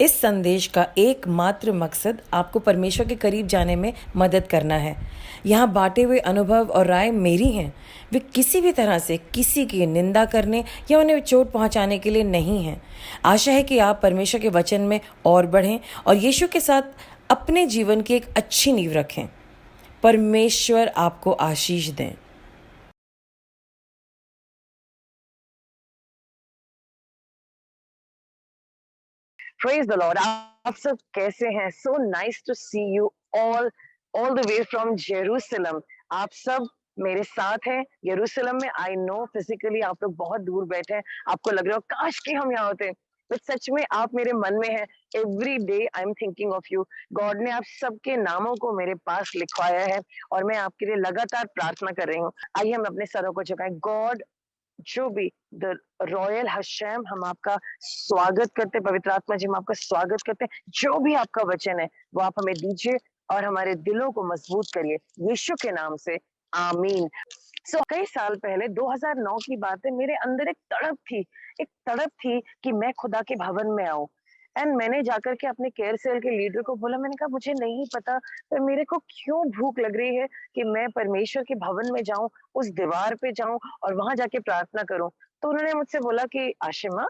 इस संदेश का एकमात्र मकसद आपको परमेश्वर के करीब जाने में मदद करना है। यहाँ बांटे हुए अनुभव और राय मेरी हैं। वे किसी भी तरह से किसी की निंदा करने या उन्हें चोट पहुँचाने के लिए नहीं हैं। आशा है कि आप परमेश्वर के वचन में और बढ़ें और यीशु के साथ अपने जीवन की एक अच्छी नींव रखें। परमेश्वर आपको आशीष दें। Praise the Lord. आप सब कैसे हैं? So nice to see you all the way from Jerusalem. आप सब मेरे साथ हैं यरूशलेम में। I know physically आप लोग बहुत दूर बैठे हैं। आपको लग रहा हो काश कि हम यहाँ होते। बट सच में आप मेरे मन में हैं। Every day I am thinking of you. God ने आप सबके नामों को मेरे पास लिखवाया है और मैं आपके लिए लगातार प्रार्थना कर रही हूँ। आइए हम अपने सरों को झुकाएं। गॉड जो भी द रॉयल हशैम, हम आपका स्वागत करते हैं। पवित्र आत्मा जी, हम आपका स्वागत करते हैं। जो भी आपका वचन है वो आप हमें दीजिए और हमारे दिलों को मजबूत करिए यीशु के नाम से, आमीन। कई साल पहले 2009 की बात है। मेरे अंदर एक तड़प थी कि मैं खुदा के भवन में आऊं। एंड मैंने जाकर के अपने केयर सेल के लीडर को बोला, मैंने कहा मुझे नहीं पता पर मेरे को क्यों भूख लग रही है कि मैं परमेश्वर के भवन में जाऊं, उस दीवार पे जाऊं और वहां जाके प्रार्थना करूं। तो उन्होंने मुझसे बोला कि आशिमा,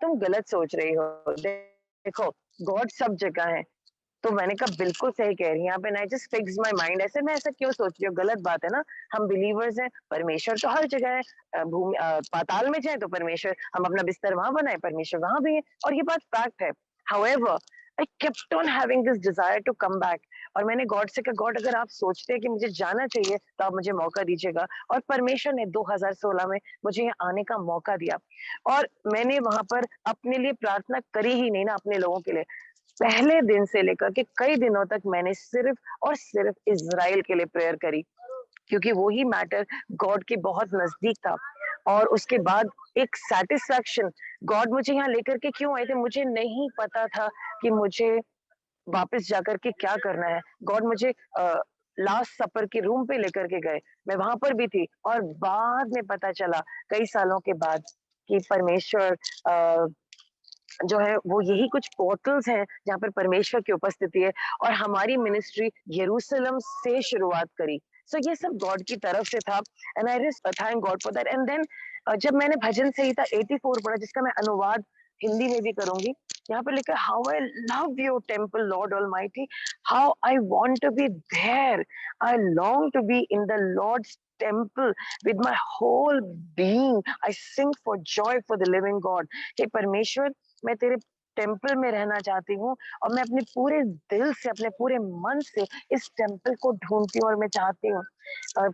तुम गलत सोच रही हो। देखो, गॉड सब जगह है। तो मैंने कहा बिल्कुल सही कह रही हैं आप। And I just fix my mind, ऐसे मैं ऐसा क्यों सोच रही हूँ, गलत बात है ना। हम बिलीवर्स हैं, परमेश्वर तो हर जगह है। भूमि पाताल में जाए तो परमेश्वर, हम अपना बिस्तर वहां बनाए परमेश्वर वहां भी है, और ये बात फैक्ट है। However I kept on having this desire to come back. और मैंने गॉड से कहा, गॉड अगर आप सोचते हैं कि मुझे जाना चाहिए तो आप मुझे मौका दीजिएगा। और परमेश्वर ने 2016 में मुझे यहाँ आने का मौका दिया। और मैंने वहां पर अपने लिए प्रार्थना करी ही नहीं ना, अपने लोगों के लिए। पहले दिन से लेकर के कई दिनों तक मैंने सिर्फ और सिर्फ इज़राइल के लिए प्रेयर करी, क्योंकि वो ही मैटर गॉड के बहुत नजदीक था। और उसके बाद एक सेटिस्फैक्शन, गॉड मुझे यहाँ लेकर के क्यों आए थे, मुझे नहीं पता था कि मुझे वापस जाकर के क्या करना है। गॉड मुझे लास्ट सपर के रूम पे लेकर के गए, मैं वहां पर भी थी। और बाद में पता चला कई सालों के बाद कि परमेश्वर जो है वो यही कुछ पोर्टल्स हैं जहाँ पर परमेश्वर की उपस्थिति है। और हमारी मिनिस्ट्री यरूशलेम से शुरुआत करी। ये सब गॉड की तरफ से था। And I just thank God for that. And then जब मैंने भजन संहिता 84 पढ़ा, जिसका मैं अनुवाद हिंदी में भी करूंगी, यहाँ पर लिखा, how I love your temple Lord almighty, how I want to be there, I long to be in the Lord's temple with my whole being, I sing for joy for the living God। हे परमेश्वर, मैं तेरे temple में रहना चाहती हूँ और मैं अपने पूरे दिल से, अपने पूरे मन से इस टेम्पल को ढूंढती हूँ और मैं चाहती हूँ।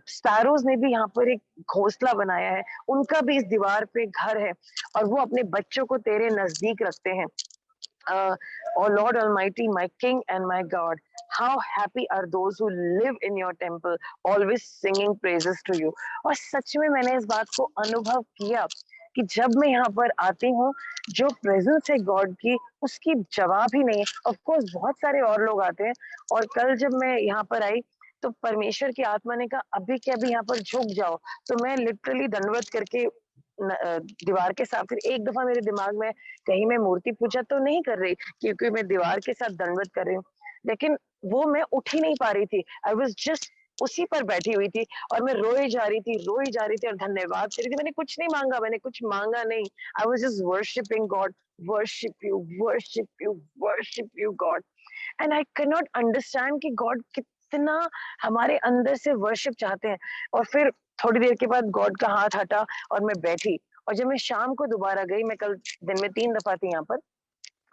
स्पैरोज ने भी यहाँ पर एक घोंसला बनाया है, उनका भी इस दीवार पे घर है और वो अपने बच्चों को तेरे नजदीक रखते हैं। Oh Lord Almighty, my King and my God, how happy are those who live in your temple, always singing praises to you। और सच में मैंने इस बात को अनुभव किया कि जब मैं यहाँ पर आती हूँ, जो प्रेजेंस है गॉड की, उसकी जवाब ही नहीं है। ऑफ कोर्स बहुत सारे और लोग आते हैं। और कल जब मैं यहाँ पर आई तो परमेश्वर की आत्मा ने कहा अभी के अभी यहाँ पर झुक जाओ। तो मैं लिटरली दंडवत करके दीवार के साथ, फिर एक दफा मेरे दिमाग में, कहीं मैं मूर्ति पूजा तो नहीं कर रही, क्योंकि मैं दीवार के साथ दंडवत कर रही हूँ। लेकिन वो मैं उठ ही नहीं पा रही थी। आई वॉज जस्ट उसी पर बैठी हुई थी और मैं रोई जा रही थी, रोई जा रही थी और धन्यवाद कर रही थी। मैंने कुछ नहीं मांगा, मैंने कुछ मांगा नहीं। I was just worshipping God, worship you, worship you, worship you God. And I can not understand कि गॉड कितना हमारे अंदर से वर्शिप चाहते हैं। और फिर थोड़ी देर के बाद गॉड का हाथ हटा और मैं बैठी। और जब मैं शाम को दोबारा गई, मैं कल दिन में 3 दफा थी यहाँ पर,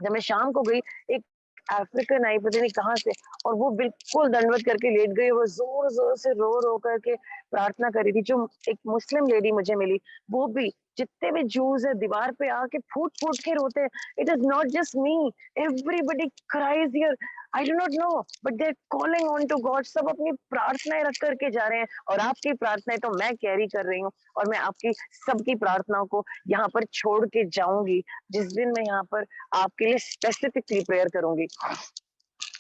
जब मैं शाम को गई, एक अफ्रीकन आई, पता नहीं कहाँ से, और वो बिल्कुल दंडवत करके लेट गई। वो जोर जोर से रो रो करके प्रार्थना करी थी। जो एक मुस्लिम लेडी मुझे मिली, वो भी, जितने भी जूस है दीवार पे आके फूट फूट के रोते हैं। It is not just me, everybody cries here. I do not know but they are calling on to God. सब अपनी प्रार्थनाएं रख करके जा रहे हैं और आपकी प्रार्थनाएं तो मैं कैरी कर रही हूँ। और मैं आपकी सबकी प्रार्थनाओं को यहाँ पर छोड़ के जाऊंगी जिस दिन मैं यहाँ पर आपके लिए स्पेसिफिकली प्रेयर करूंगी।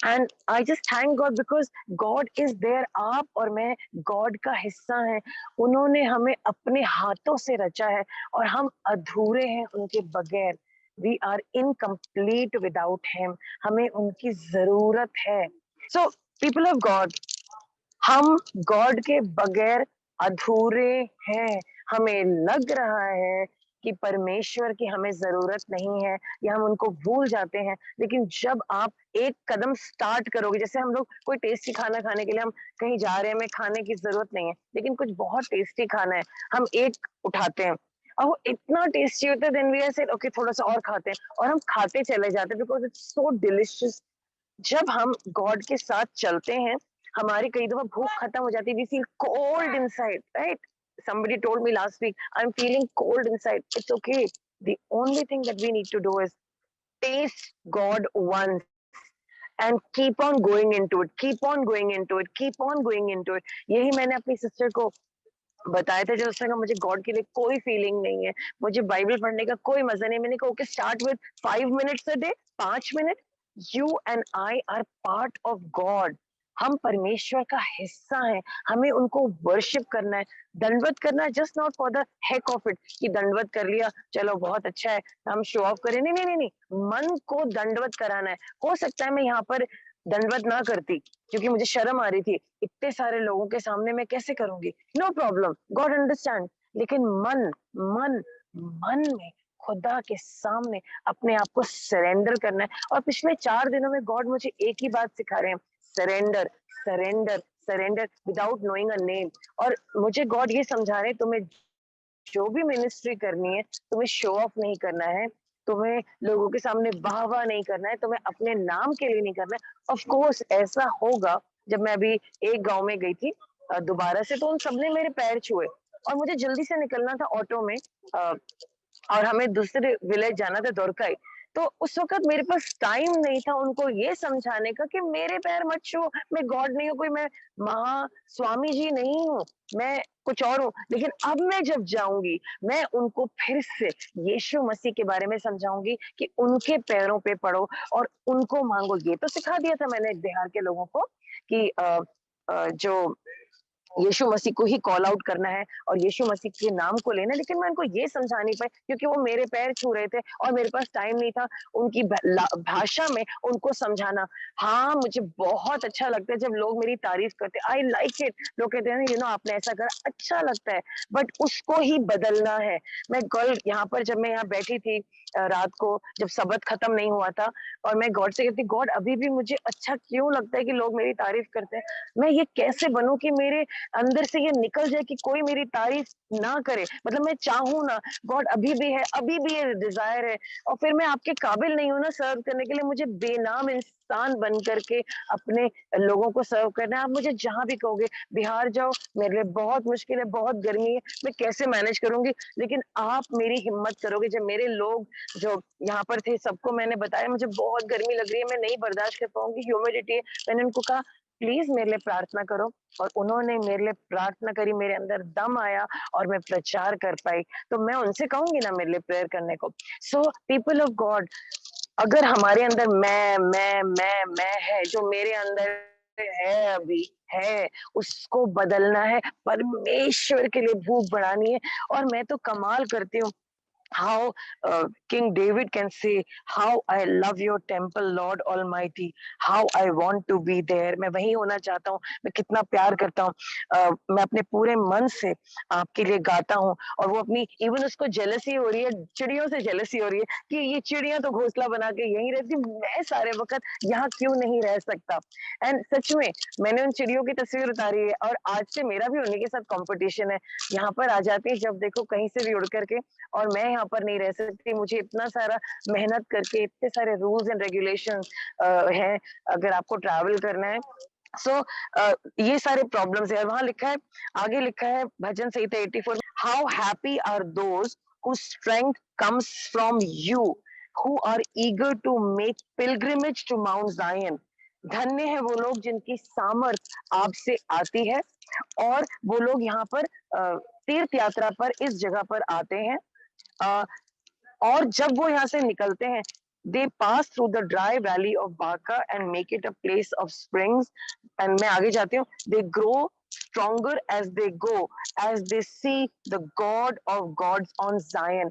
And I just thank God because God is there. आप और मैं गॉड का हिस्सा हैं। उन्होंने हमें अपने हाथों से रचा है और हम अधूरे हैं उनके बगैर। We are incomplete without him, हमें उनकी जरूरत है। सो पीपल ऑफ गॉड, हम गॉड के बगैर अधूरे हैं। हमें लग रहा है कि परमेश्वर की हमें जरूरत नहीं है या हम उनको भूल जाते हैं, लेकिन जब आप एक कदम स्टार्ट करोगे, जैसे हम लोग कोई टेस्टी खाना खाने के लिए हम कहीं जा रहे हैं, हमें खाने की जरूरत नहीं है लेकिन कुछ बहुत टेस्टी खाना है, हम एक उठाते हैं और वो इतना टेस्टी होता है, then we are said okay थोड़ा सा और खाते हैं और हम खाते चले जाते हैं बिकॉज इट्स सो डिलिशियस। जब हम गॉड के साथ चलते हैं, हमारी कई दफा भूख खत्म हो जाती है, we feel cold inside, right? Somebody told me last week, I'm feeling cold inside. It's okay. The only thing that we need to do is taste God once and keep on going into it, keep on going into it, keep on going into it. यही मैंने अपनी sister को बताया था जब उसने कहा मुझे गॉड के लिए कोई फीलिंग नहीं है, मुझे बाइबल पढ़ने का कोई मजा नहीं। मैंने कहा okay start with 5 minutes a day, 5 minute. You and I R part of God, हम परमेश्वर का हिस्सा हैं, हमें उनको वर्शिप करना है, दंडवत करना है, just not for the heck of it कि दंडवत कर लिया चलो बहुत अच्छा है हम शो ऑफ करें, नहीं नहीं नहीं नहीं, मन को दंडवत कराना है। हो सकता है मैं यहाँ पर दंडवत ना करती क्योंकि मुझे शर्म आ रही थी, इतने सारे लोगों के सामने मैं कैसे करूंगी, नो प्रॉब्लम, गॉड अंडरस्टैंड। लेकिन मन मन मन में खुदा के सामने अपने आप को सरेंडर करना है। और पिछले 4 दिनों में गॉड मुझे एक ही बात सिखा रहे हैं, surrender surrender surrender without knowing a name. और मुझे गॉड ये समझा रहे हैं तुम्हें जो भी मिनिस्ट्री करनी है, तुम्हें शो ऑफ नहीं करना है, तुम्हें लोगों के सामने वाह वाह नहीं करना है, तुम्हें अपने नाम के लिए नहीं करना है। ऑफ कोर्स ऐसा होगा। जब मैं अभी एक गांव में गई थी दोबारा से, तो उन सबने मेरे पैर छुए और मुझे जल्दी से निकलना था ऑटो में, अ, और हमें दूसरे विलेज जाना था दुरकाई। तो उस वक्त मेरे पास टाइम नहीं था उनको ये समझाने का कि मेरे पैर मत छुओ, मैं गॉड नहीं हूँ, कोई मैं महा स्वामी जी नहीं हूँ, मैं कुछ और हूँ। लेकिन अब मैं जब जाऊंगी, मैं उनको फिर से यीशु मसीह के बारे में समझाऊंगी कि उनके पैरों पे पड़ो और उनको मांगो। ये तो सिखा दिया था मैंने बिहार के लोगों को कि जो यीशु मसीह को ही कॉल आउट करना है और यीशु मसीह के नाम को लेना है। लेकिन मैं उनको ये समझा नहीं पाई क्योंकि वो मेरे पैर छू रहे थे और मेरे पास टाइम नहीं था उनकी भाषा में उनको समझाना। हाँ, मुझे बहुत अच्छा लगता है जब लोग मेरी तारीफ करते हैं, आई लाइक इट। लोग कहते हैं यू नो आपने ऐसा करा, अच्छा लगता है, बट उसको ही बदलना है। मैं कल यहाँ पर जब मैं यहाँ बैठी थी रात को, जब सबत खत्म नहीं हुआ था, और मैं गॉड से कहती गॉड अभी भी मुझे अच्छा क्यों लगता है कि लोग मेरी तारीफ करते हैं, मैं ये कैसे बनूं कि मेरे अंदर से ये निकल जाए कि कोई मेरी तारीफ ना करे, मतलब मैं चाहूं ना। गॉड अभी भी है, अभी भी ये डिजायर है। और फिर मैं आपके काबिल नहीं हूं ना सर्व करने के लिए, मुझे बेनाम इंसान बन करके अपने लोगों को सर्व करना है। आप मुझे जहां भी कहोगे बिहार जाओ, मेरे लिए बहुत मुश्किल है, बहुत गर्मी है, मैं कैसे मैनेज करूंगी, लेकिन आप मेरी हिम्मत करोगे। जब मेरे लोग जो यहाँ पर थे सबको मैंने बताया मुझे बहुत गर्मी लग रही है, मैं नहीं बर्दाश्त कर पाऊंगी, ह्यूमिडिटी है, मैंने उनको कहा प्लीज मेरे लिए प्रार्थना करो। और उन्होंने मेरे लिए प्रार्थना करी, मेरे अंदर दम आया और मैं प्रचार कर पाई। तो मैं उनसे कहूंगी ना मेरे लिए प्रेयर करने को। सो पीपल ऑफ गॉड, अगर हमारे अंदर मैं है, जो मेरे अंदर है अभी है, उसको बदलना है, परमेश्वर के लिए भूख बढ़ानी है। और मैं तो कमाल करती हूँ how King David can say, "How I love your temple, Lord Almighty. How I want to be there." मैं वही होना चाहता हूँ, मैं कितना प्यार करता हूँ। मैं अपने पूरे मन से आपके लिए गाता हूँ। और वो अपनी इवन उसको जेलसी हो रही है, चिड़ियों से जेलसी हो रही है कि ये चिड़ियां तो घोंसला बना के यहीं रहती, मैं सारे वक्त यहाँ क्यों नहीं रह सकता। एंड सच में मैंने उन चिड़ियों की तस्वीर उतारी है और आज से मेरा भी उन्हीं के साथ कंपटीशन है। यहाँ पर आ जाती है जब देखो कहीं से भी उड़ करके, और मैं यहाँ पर नहीं रह सकती, मुझे इतना सारा मेहनत करके इतने सारे रूल्स एंड रेगुलेशन हैं अगर आपको ट्रैवल करना है। सो ये सारे प्रॉब्लम्स है। वहां लिखा है, आगे लिखा है भजन संहिता 84, how happy are those who strength comes from you, who are eager to make pilgrimage to Mount Zion. धन्य है वो लोग जिनकी सामर्थ आपसे आती है और वो लोग यहाँ पर तीर्थ यात्रा पर इस जगह पर आते हैं। और जब वो यहाँ से निकलते हैं, they pass through the dry valley of Baca and make it a place of springs. And मैं आगे जाती हूँ, they grow stronger as they go, as they see the God of gods on Zion.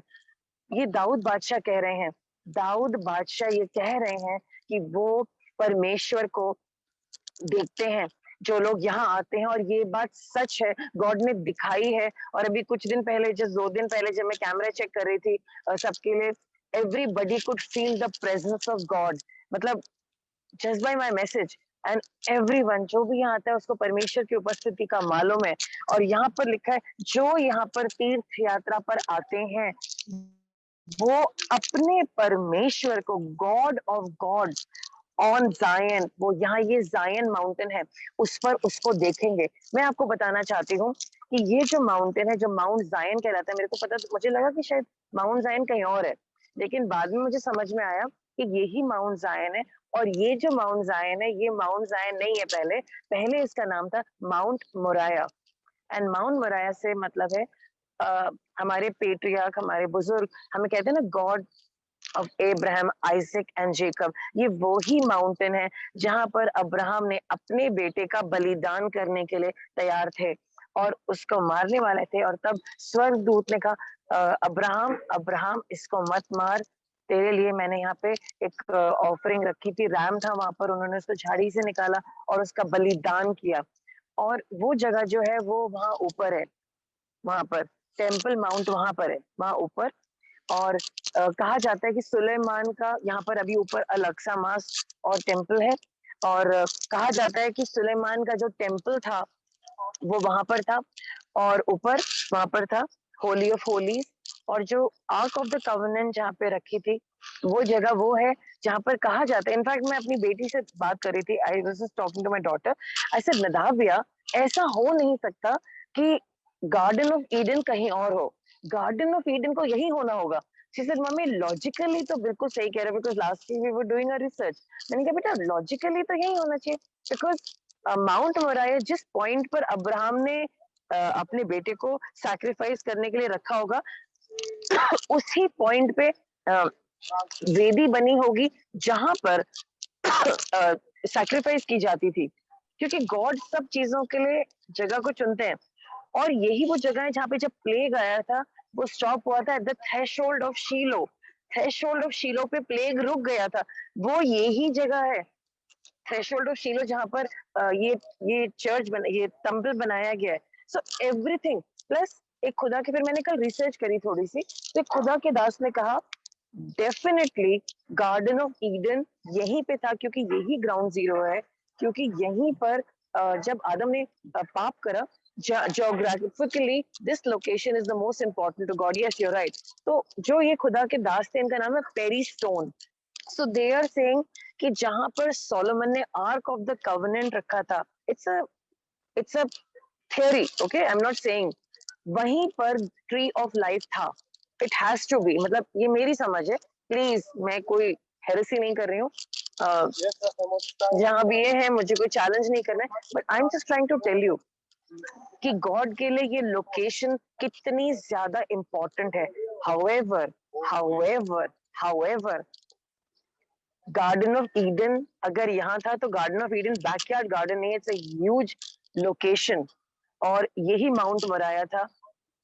ये दाऊद बादशाह कह रहे हैं, दाऊद बादशाह ये कह रहे हैं कि वो परमेश्वर को देखते हैं। जो लोग यहाँ आते हैं, और ये बात सच है, गॉड ने दिखाई है। और अभी कुछ दिन पहले, जस्ट 2 दिन पहले जब मैं कैमरा चेक कर रही थी सबके लिए, everybody could feel the presence of God. मतलब just by my message, and everyone जो भी यहाँ आता है उसको परमेश्वर की उपस्थिति का मालूम है। और यहाँ पर लिखा है, जो यहाँ पर तीर्थ यात्रा पर आते हैं वो अपने परमेश्वर को, गॉड ऑफ गॉड ऑन जायन, वो यहाँ ये जायन माउंटेन है, उस पर उसको देखेंगे। मैं आपको बताना चाहती हूँ कि ये जो माउंटेन है, जो माउंट जायन कहलाता है, मेरे को पता, मुझे लगा कि शायद माउंट जायन कहीं और है, लेकिन बाद में मुझे समझ में आया कि यही माउंट जायन है। और ये जो माउंट जायन है, ये माउंट जायन नहीं है, पहले पहले इसका नाम था mount Moraya. And mount Moraya से मतलब है हमारे पेट्रियार्क, हमारे बुजुर्ग हमें कहते हैं ना, God of Abraham, Isaac and Jacob. ये वो ही माउंटेन है जहां पर अब्राहम ने अपने बेटे का बलिदान करने के लिए तैयार थे और उसको मारने वाले थे। और तब स्वर्गदूत ने कहा, अब्राहम अब्राहम, इसको मत मार, तेरे लिए मैंने यहाँ पे एक ऑफरिंग रखी थी, रैम था वहां पर, उन्होंने उसको झाड़ी से निकाला और उसका बलिदान किया। और वो जगह जो है वो वहां ऊपर है, वहां पर टेम्पल माउंट वहां पर है, वहां ऊपर। और कहा जाता है कि सुलेमान का यहाँ पर अभी ऊपर अल-अक्सा मॉस्क और टेम्पल है। और कहा जाता है कि सुलेमान का जो टेम्पल था वो वहां पर था, और ऊपर वहां पर था होली ऑफ होलीज। और जो आर्क ऑफ द कवेनेंट जहाँ पे रखी थी, वो जगह वो है जहाँ पर कहा जाता है। इनफैक्ट मैं अपनी बेटी से बात कर रही थी, I was just talking to my daughter, I said नदाव्या, ऐसा हो नहीं सकता कि गार्डन ऑफ ईडन कहीं और हो, गार्डन ऑफ ईडन को यही होना होगा। शी सेड मम्मी लॉजिकली तो बिल्कुल सही कह रहे हो, because last week we were doing a research. मैंने कहा बेटा लॉजिकली तो यही होना चाहिए, बिकॉज माउंट मोराया जिस पॉइंट पर अब्राहम ने अपने बेटे को सैक्रिफाइस करने के लिए रखा होगा, उसी पॉइंट पे वेदी बनी होगी जहां पर सैक्रिफाइस की जाती थी, क्योंकि गॉड सब चीजों के लिए जगह को चुनते हैं। और यही वो जगह है जहाँ पे जब प्लेग आया था, वो स्टॉप हुआ था at the threshold of Shiloh. Threshold of Shiloh पे प्लेग रुक गया था, वो यही जगह है, थ्रेशोल्ड ऑफ शीलो, जहाँ पर ये चर्च बना, ये टेम्पल बनाया गया है। सो एवरीथिंग प्लस एक खुदा की, फिर मैंने कल रिसर्च करी थोड़ी सी, तो एक खुदा के दास ने कहा डेफिनेटली गार्डन ऑफ ईडन यहीं पे था, क्योंकि यही ग्राउंड जीरो है, क्योंकि यहीं पर जब आदम ने पाप करा, geographically this location is the most important to God. Yes, you're right. तो जो ये खुदा के दास थे, इनका नाम है Perry Stone. So they are saying कि जहां पर सोलोमन ने आर्क ऑफ द कवेनेंट रखा था, it's a theory, okay, I am not saying, वहीं पर ट्री ऑफ लाइफ था। इट हैज टू बी, मतलब ये मेरी समझ है, प्लीज मैं कोई हेरेसी नहीं कर रही हूँ, जहां भी ये है मुझे कोई चैलेंज नहीं करना है, but I am just trying to tell you कि गॉड के लिए ये लोकेशन कितनी ज्यादा इंपॉर्टेंट है। However however however garden of Eden अगर यहाँ था, तो garden of Eden backyard garden नहीं है, इट्स अ ह्यूज लोकेशन। और यही माउंट मोराया था,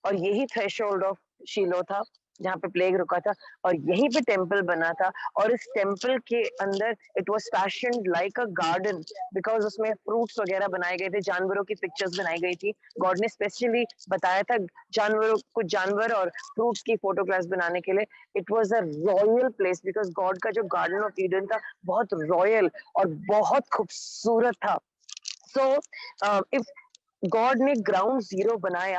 और यही थ्रेशोल्ड ऑफ शीलो था जहाँ पे प्लेग रुका था, और यहीं पे टेम्पल बना था। और इस टेम्पल के अंदर it was fashioned like a garden, because उसमें फ्रूट्स वगैरह बनाए गए थे, जानवरों की पिक्चर्स बनाई गई थी। गॉड ने स्पेशली बताया था जानवरों, कुछ जानवर और फ्रूट्स की फोटोग्राफ्स बनाने के लिए। It was a royal place, because God का जो गार्डन ऑफ ईडन था बहुत रॉयल और बहुत खूबसूरत था। सो इफ गॉड ने ग्राउंड जीरो बनाया,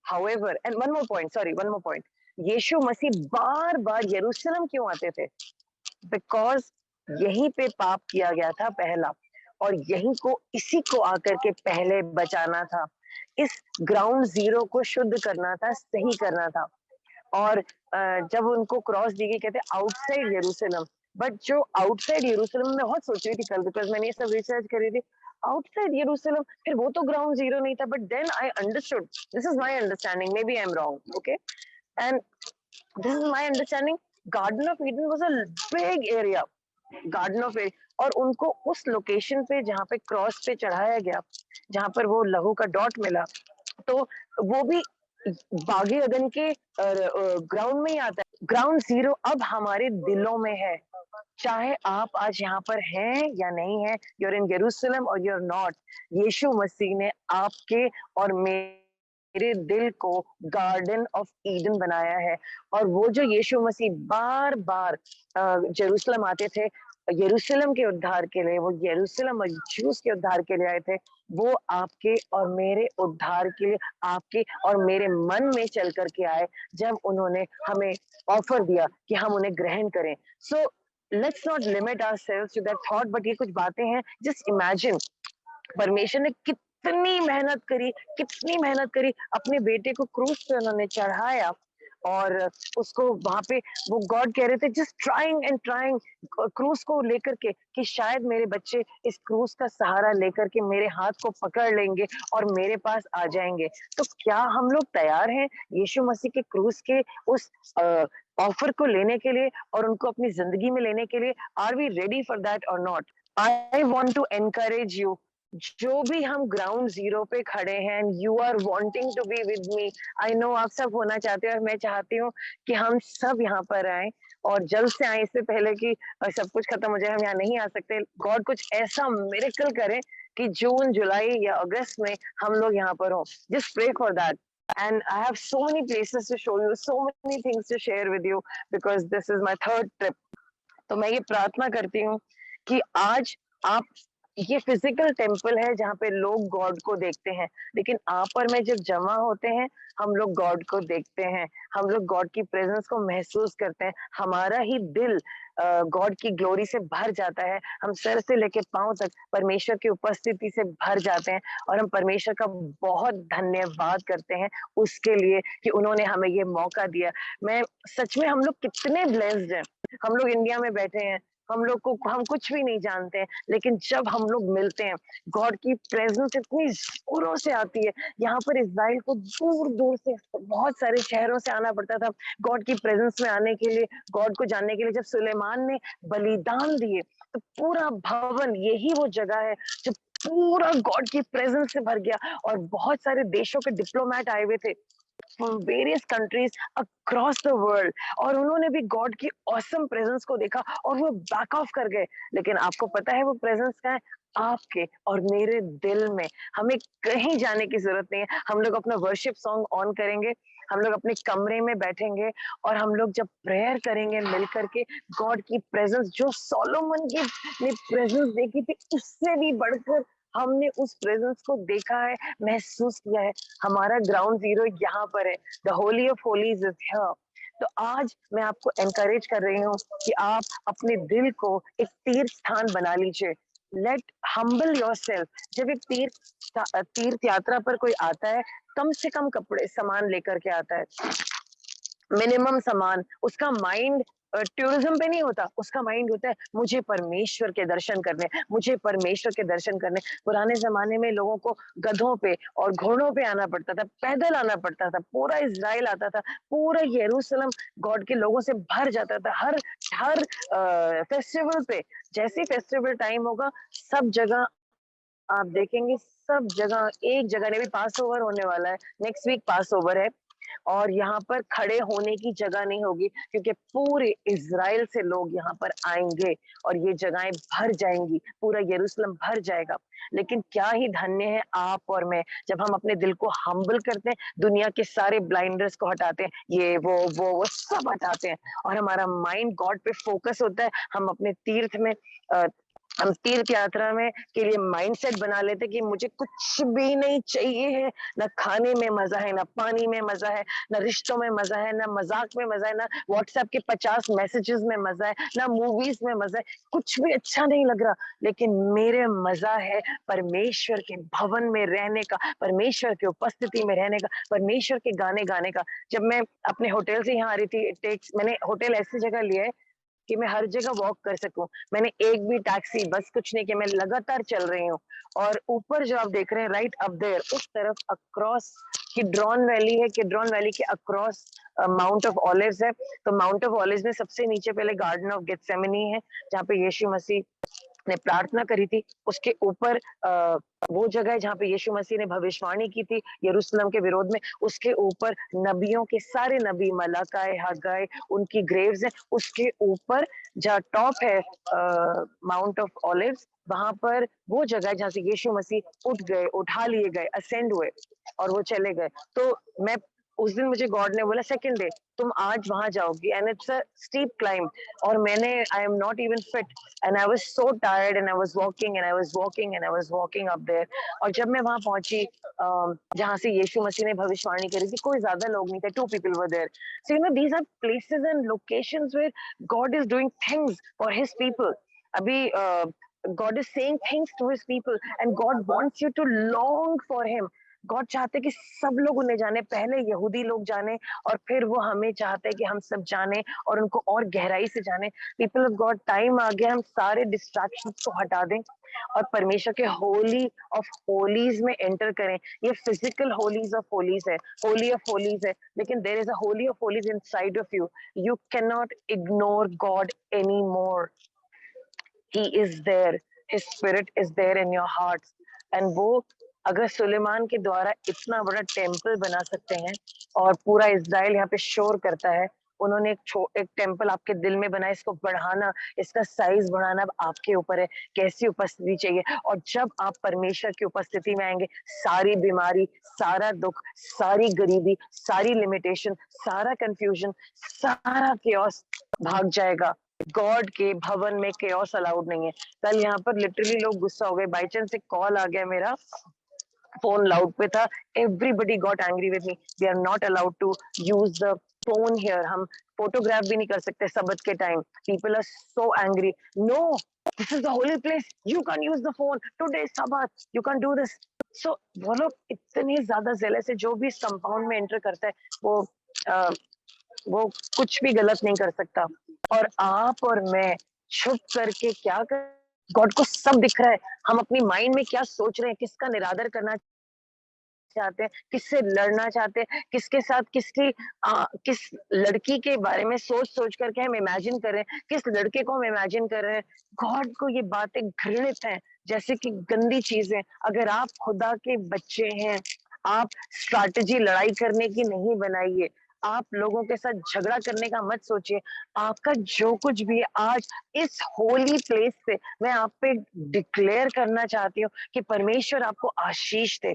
however and one more point, sorry, one more point, यीशु मसीह बार बार यरूशलेम क्यों आते थे? बिकॉज यहीं पे पाप किया गया था पहला, और यहीं को, इसी को आकर के पहले बचाना था, इस ग्राउंड जीरो को शुद्ध करना था, सही करना था। और जब उनको क्रॉस दी गई, कहते आउटसाइड यरूशलेम, बट जो आउटसाइड यरूशलेम, में बहुत सोच रही थी कल, बिकॉज मैंने ये सब रिसर्च करी थी, आउटसाइड यरूशलेम, फिर वो तो ग्राउंड जीरो नहीं था। But then I understood, this is my understanding, maybe I am wrong, okay, and this is my understanding, garden of Eden was a big area, garden of Eden, और उनको उस location पे जहाँ पे cross पे चढ़ाया गया, जहाँ पर वो लहू का डॉट मिला, तो वो भी बागी अदन के ग्राउंड में ही आता है। ग्राउंड जीरो अब हमारे दिलों में है। चाहे आप आज यहाँ पर हैं या नहीं हैं, you're in Jerusalem or you're not, यीशु मसीह ने आपके और मेरे दिल को गार्डन ऑफ ईडन बनाया है। और वो जो यीशु मसीह बार बार जेरूशलम आते थे, यरूशलेम के उद्धार के लिए, वो यरूशलेम और ज्यूस के उद्धार के लिए आए थे, वो आपके और मेरे उद्धार के लिए, आपके और मेरे मन में चल करके आए, जब उन्होंने हमें ऑफर दिया कि हम उन्हें ग्रहण करें। So let's not limit ourselves to that thought, but ये कुछ बातें हैं, जस्ट इमेजिन परमेश्वर ने कितनी मेहनत करी, अपने बेटे को क्रूस पे उन्होंने चढ़ाया, और उसको वहां पे वो गॉड कह रहे थे जस्ट ट्राइंग एंड ट्राइंग क्रूस को लेकर के, कि शायद मेरे बच्चे इस क्रूस का सहारा लेकर के मेरे हाथ को पकड़ लेंगे और मेरे पास आ जाएंगे। तो क्या हम लोग तैयार हैं यीशु मसीह के क्रूस के उस ऑफर को लेने के लिए और उनको अपनी जिंदगी में लेने के लिए? Are we ready for that or not? I want to encourage you, जो भी हम ग्राउंड जीरो पे खड़े हैं, you are wanting to be with me. I know आप सब होना चाहते हैं, और मैं चाहती हूँ कि हम सब यहाँ पर आए, और जल्द से आए, इससे पहले कि सब कुछ खत्म हो जाए, हम यहाँ नहीं आ सकते। गॉड कुछ ऐसा मिरेकल करे कि जून, जुलाई या अगस्त में हम लोग यहाँ पर हों। Just pray for that. And I have so many places to show you, so many things to share with you, because this is my third trip. तो मैं ये प्रार्थना करती हूँ कि आज आप, ये फिजिकल टेम्पल है जहाँ पे लोग गॉड को देखते हैं, लेकिन आप और मैं जब जमा होते हैं, हम लोग गॉड को देखते हैं, हम लोग गॉड की प्रेजेंस को महसूस करते हैं, हमारा ही दिल गॉड की ग्लोरी से भर जाता है, हम सर से लेके पांव तक परमेश्वर की उपस्थिति से भर जाते हैं, और हम परमेश्वर का बहुत धन्यवाद करते हैं उसके लिए कि उन्होंने हमें ये मौका दिया। मैं सच में, हम लोग कितने ब्लेस्ड हैं। हम लोग इंडिया में बैठे हैं, हम कुछ भी नहीं जानते हैं, लेकिन जब हम लोग मिलते हैं, गॉड की प्रेजेंस इतनी जोरों से आती है। यहाँ पर इज़राइल को दूर दूर से, बहुत सारे शहरों से आना पड़ता था गॉड की प्रेजेंस में आने के लिए, गॉड को जानने के लिए। जब सुलेमान ने बलिदान दिए, तो पूरा भवन, यही वो जगह है जो पूरा गॉड की प्रेजेंस से भर गया, और बहुत सारे देशों के डिप्लोमेट आए हुए थे from various countries across the world, और उन्होंने भी गॉड की ऑसम प्रेजेंस को देखा और वो बैक ऑफ कर गए। लेकिन आपको पता है वो प्रेजेंस क्या है? आपके और मेरे दिल में। हमें कहीं जाने की जरूरत नहीं है। हम लोग अपना वर्शिप सॉन्ग ऑन करेंगे, हम लोग अपने कमरे में बैठेंगे, और हम लोग जब प्रेयर करेंगे मिल करके, गॉड की प्रेजेंस, जो सोलोमन की ने प्रेजेंस देखी थी, उससे भी बढ़कर हमने उस प्रेजेंस को देखा है, महसूस किया है। हमारा ग्राउंड जीरो यहाँ पर है। The holy of Holis is here. तो आज मैं आपको एनकरेज कर रही हूँ कि आप अपने दिल को एक तीर्थ स्थान बना लीजिए। Let humble yourself. जब एक तीर्थ यात्रा पर कोई आता है, कम से कम कपड़े सामान लेकर के आता है, मिनिमम सामान। उसका माइंड टूरिज्म पे नहीं होता, उसका माइंड होता है मुझे परमेश्वर के दर्शन करने, मुझे परमेश्वर के दर्शन करने। पुराने जमाने में लोगों को गधों पे और घोड़ों पे आना पड़ता था, पैदल आना पड़ता था, पूरा इज़राइल आता था, पूरा यरूशलेम गॉड के लोगों से भर जाता था। हर हर फेस्टिवल पे, जैसे फेस्टिवल टाइम होगा, सब जगह आप देखेंगे, सब जगह, एक जगह नहीं भी, पास ओवर होने वाला है, नेक्स्ट वीक पास ओवर है, और यहाँ पर खड़े होने की जगह नहीं होगी, क्योंकि पूरे इज़राइल से लोग यहाँ पर आएंगे और ये जगहें भर जाएंगी, पूरा यरूशलेम भर जाएगा। लेकिन क्या ही धन्य है आप और मैं, जब हम अपने दिल को हम्बल करते हैं, दुनिया के सारे ब्लाइंडर्स को हटाते हैं, ये वो सब हटाते हैं, और हमारा माइंड गॉड पे फोकस होता है। हम अपने तीर्थ में हम तीर्थ यात्रा में के लिए माइंडसेट बना लेते कि मुझे कुछ भी नहीं चाहिए है, ना खाने में मजा है, ना पानी में मजा है, ना रिश्तों में मजा है, ना मजाक में मजा है, ना व्हाट्सएप के 50 मैसेजेस में मजा है, ना मूवीज में मजा है, कुछ भी अच्छा नहीं लग रहा। लेकिन मेरे मजा है परमेश्वर के भवन में रहने का, परमेश्वर की उपस्थिति में रहने का, परमेश्वर के गाने गाने का। जब मैं अपने होटल से यहाँ आ रही थी, मैंने होटल ऐसी जगह लिया है कि मैं हर जगह वॉक कर सकूं। मैंने एक भी टैक्सी, बस कुछ नहीं किया, मैं लगातार चल रही हूँ। और ऊपर जो आप देख रहे हैं, राइट अप देयर, उस तरफ अक्रॉस किड्रॉन वैली है, किड्रॉन वैली के अक्रॉस माउंट ऑफ ऑलिव्स है। तो माउंट ऑफ ऑलिव्स में सबसे नीचे पहले गार्डन ऑफ गेथसेमनी है, जहाँ पे यीशु मसीह ने प्रार्थना करी थी, उसके ऊपर वो जगह जहाँ पे यीशु मसीह ने भविष्यवाणी की थी यरूशलेम के विरोध में, उसके ऊपर नबियों के सारे नबी मलाकाए, हग्गाई, उनकी ग्रेव्स हैं। उसके ऊपर जहाँ टॉप है माउंट ऑफ ऑलिव्स, वहाँ पर वो जगह है जहाँ से यीशु मसीह उठ गए, उठा लिए गए, असेंड हुए और वो चले गए। तो मैं उस दिन मुझे गॉड ने बोला सेकंड डे तुम आज वहां जाओगी and it's a steep climb. और मैंने I am not even fit and I was so tired and I was walking and I was walking and I was walking up there. और जब मैं वहां पहुंची जहां से यीशु मसीह ने भविष्यवाणी करी थी, कोई ज्यादा लोग नहीं थे, 2 people were there. So you know these are places and locations where God is doing things for his people. अभी God is saying things to his people and God wants you to long for him. God चाहते हैं कि सब लोग उन्हें जाने, पहले यहूदी लोग जाने और फिर वो हमें चाहते हैं कि हम सब जाने और उनको और गहराई से जाने। पीपल ऑफ गॉड, टाइम आ गया हम सारे डिस्ट्रैक्शंस को हटा दें और परमेश्वर के होली ऑफ होलीज में एंटर करें। ये फिजिकल होलीज ऑफ होलीज है, होली ऑफ होलीज है, लेकिन there is a holy of holies inside of you. You can not ignore God any more. He is there. His spirit is there in your hearts. And वो अगर सुलेमान के द्वारा इतना बड़ा temple बना सकते हैं और पूरा इज़राइल यहाँ पे शोर करता है, उन्होंने एक टेम्पल आपके दिल में बनाया, इसको बढ़ाना, इसका साइज बढ़ाना अब आपके ऊपर है, कैसी उपस्थिति चाहिए। और जब आप परमेश्वर की उपस्थिति में आएंगे, सारी बीमारी, सारा दुख, सारी गरीबी, सारी लिमिटेशन, सारा कंफ्यूजन, सारा केओस भाग जाएगा। गॉड के भवन में केओस अलाउड नहीं है। कल यहाँ पर लिटरली लोग गुस्सा हो गए, बाई चांस एक कॉल आ गया, मेरा फोन लाउड पे था, everybody got angry with me. We are not allowed to use the phone here, हम फोटोग्राफ भी नहीं कर सकते सबत के time. People are so angry. No, this is the holy place, you can use the phone, today sabbath, you can do this. So वो लोग इतने ज्यादा जेलस है, जो भी इस कंपाउंड में एंटर करता है uh, वो कुछ भी गलत नहीं कर सकता। और आप और मैं छुप करके क्या कर, गॉड को सब दिख रहा है, हम अपनी माइंड में क्या सोच रहे हैं, किसका निरादर करना चाहते हैं, किससे लड़ना चाहते हैं, किसके साथ किस लड़की के बारे में सोच सोच करके हम इमेजिन कर रहे हैं, किस लड़के को हम इमेजिन कर रहे हैं। गॉड को ये बातें घृणित हैं, जैसे कि गंदी चीजें। अगर आप खुदा के बच्चे हैं, आप स्ट्रैटेजी लड़ाई करने की नहीं बनाइए, आप लोगों के साथ झगड़ा करने का मत सोचिए। आपका जो कुछ भी है आज इस होली प्लेस से मैं आप पे डिक्लेयर करना चाहती हूँ कि परमेश्वर आपको आशीष दे।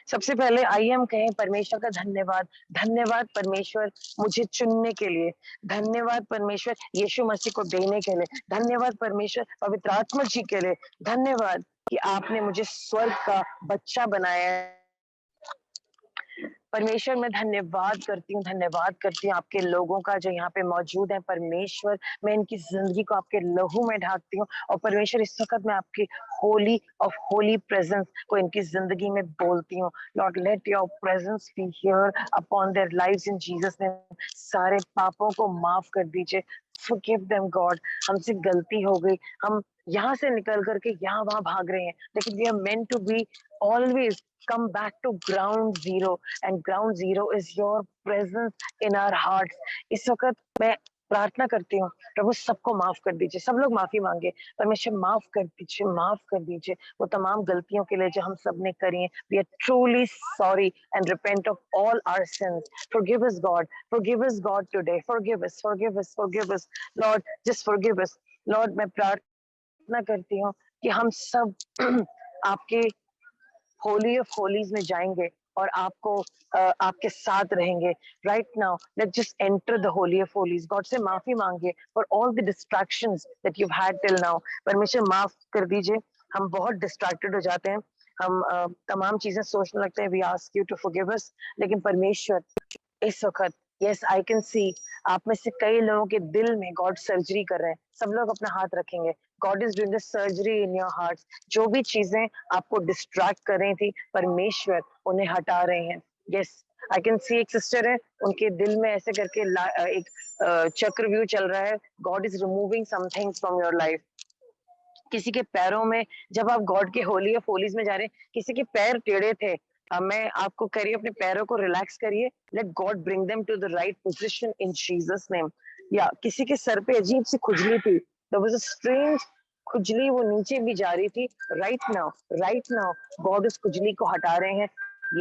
सबसे पहले आइए हम कहें परमेश्वर का धन्यवाद। धन्यवाद परमेश्वर मुझे चुनने के लिए, धन्यवाद परमेश्वर यीशु मसीह को देने के लिए, धन्यवाद परमेश्वर पवित्र आत्मा जी के लिए, धन्यवाद कि आपने मुझे स्वर्ग का बच्चा बनाया है। परमेश्वर मैं धन्यवाद करती हूँ आपके लोगों का जो यहाँ पे मौजूद है। परमेश्वर मैं इनकी जिंदगी को आपके लहू में ढाकती हूँ और परमेश्वर इस वक्त मैं आपकी होली ऑफ होली प्रेजेंस को इनकी जिंदगी में बोलती हूँ। Lord let your presence be here upon their lives in Jesus name. सारे पापों को माफ कर दीजिए, फॉरगिव देम गॉड। हमसे गलती हो गई, हम यहाँ से निकल करके यहाँ वहां भाग रहे हैं, लेकिन we are meant to be always come back to ground zero and ground zero is your presence in our hearts। इस वक्त मैं प्रार्थना करती हूँ, प्रभु सबको माफ कर दीजिए। सब लोग माफी मांगे, परमेश्वर माफ कर दीजिए, माफ कर दीजिए वो तमाम गलतियों के लिए जो हम सब ने करी हैं। We are truly sorry and repent of all our sins. forgive us God, forgive us God today, forgive us, forgive us, forgive us Lord, just forgive us Lord। मैं प्रार्थना करती हूँ कि हम सब आपके होली ऑफ होलीज में जाएंगे और आपको आपके साथ रहेंगे। Right now let's just enter the holy of holies. God से माफी मांगिए for all the distractions that you had till now. परमेश्वर माफ कर दीजिए, हम बहुत डिस्ट्रैक्टेड हो जाते हैं, हम तमाम चीजें सोचने लगते हैं। We ask you to forgive us, लेकिन परमेश्वर इस वक्त यस आई कैन सी आप में से कई लोगों के दिल में गॉड सर्जरी कर रहे हैं। सब लोग अपना हाथ रखेंगे। God is doing the surgery in your heart. जो भी चीजें आपको डिस्ट्रैक्ट कर रही थी, परमेश्वर उन्हें हटा रहे हैं। यस आई कैन सी एक सिस्टर है, उनके दिल में ऐसे करके एक चक्रव्यूह चल रहा है। God is removing some things from your life. किसी के पैरों में, जब आप गॉड के होली ऑफ होलीज में जा रहे हैं, किसी के पैर टेढ़े थे, मैं आपको करिए अपने पैरों को रिलैक्स करिए। Let God bring them to the right position in Jesus name. या किसी के सर पे अजीब सी खुजली थी, देयर वाज अ स्ट्रेंज खुजली वो नीचे भी जा रही थी, राइट नाउ गॉड उस खुजली को हटा रहे हैं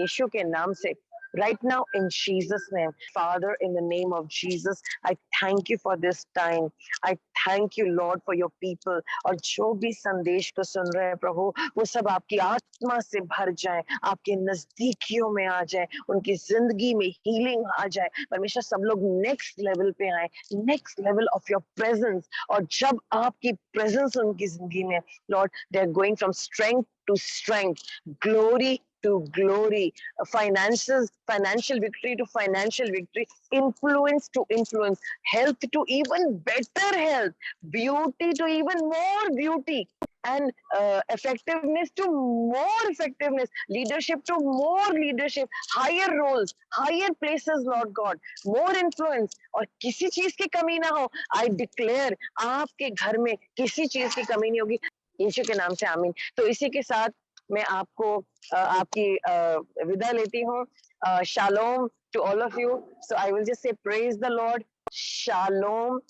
यीशु के नाम से। Right now, in Jesus' name, Father, in the name of Jesus, I thank you for this time. I thank you, Lord, for your people. और जो भी संदेश को सुन रहे हैं प्रभु, वो सब आपकी आत्मा से भर जाए, आपके नजदीकियों में आ जाए, उनकी जिंदगी में हीलिंग आ जाए। परमेश्वर सब लोग नेक्स्ट लेवल पे आए, next level of your presence. और जब आपकी प्रेजेंस उनकी जिंदगी में, Lord, they are going from strength to strength, glory to glory, financial victory to financial victory, influence to influence, health to even better health, beauty to even more beauty, and effectiveness to more effectiveness, leadership to more leadership, higher roles, higher places, Lord God, more influence, और किसी चीज की कमी ना हो। I declare आपके घर में किसी चीज की कमी नहीं होगी, यीशु के नाम से आमीन। तो इसी के साथ मैं आपको आपकी विदा लेती हूँ। Shalom to all of you. So I will just say praise the Lord. Shalom.